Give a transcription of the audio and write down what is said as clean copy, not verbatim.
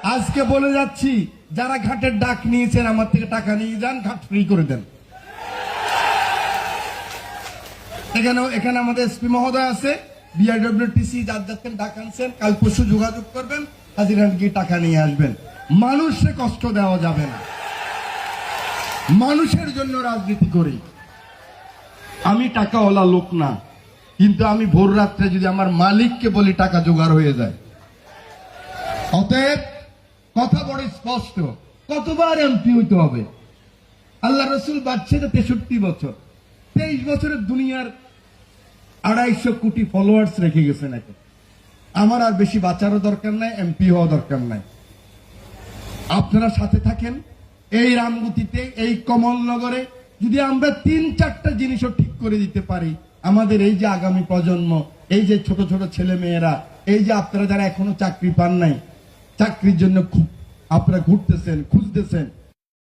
আজকে বলে যাচ্ছি, যারা ঘাটের ডাক নিয়েছেন আমার থেকে টাকা নিয়ে যান, ঘাট ফ্রি করে দেন। এখানে আমাদের এসপি মহোদয় আছে, বিআরডব্লিউটিসি যার যাচ্ছেন ডাক আনছেন, কাল পরশু যোগাযোগ করবেন, হাজিরা গিয়ে টাকা নিয়ে আসবেন। মানুষকে কষ্ট দেওয়া যাবে না, মানুষের জন্য রাজনীতি করি। আমি টাকাওয়ালা লোক না, কিন্তু আমি ভোর রাত্রে যদি আমার মালিককে বলি টাকা জোগাড় হয়ে যায়। অতএব কথা বড় স্পষ্ট, কতবার এমপি হইতে হবে? আল্লাহ রসুল বাঁচছে 63 বছর, 23 বছরের দুনিয়ার 250 কোটি ফলোয়ার্স রেখে গেছেন। এখন আমার আর বেশি বাঁচারও দরকার নাই, এমপি হওয়া দরকার নাই। আপনারা সাথে থাকেন। এই রামগতিতে, এই কমলনগরে যদি আমরা 3-4টা জিনিসও ঠিক করে দিতে পারি, আমাদের এই যে আগামী প্রজন্ম, এই যে ছোট ছোট ছেলে মেয়েরা, এই যে আপনারা যারা এখনো চাকরি পান নাই, চাকরির জন্য আপনারা ঘুরতেছেন, খুঁজতেছেন,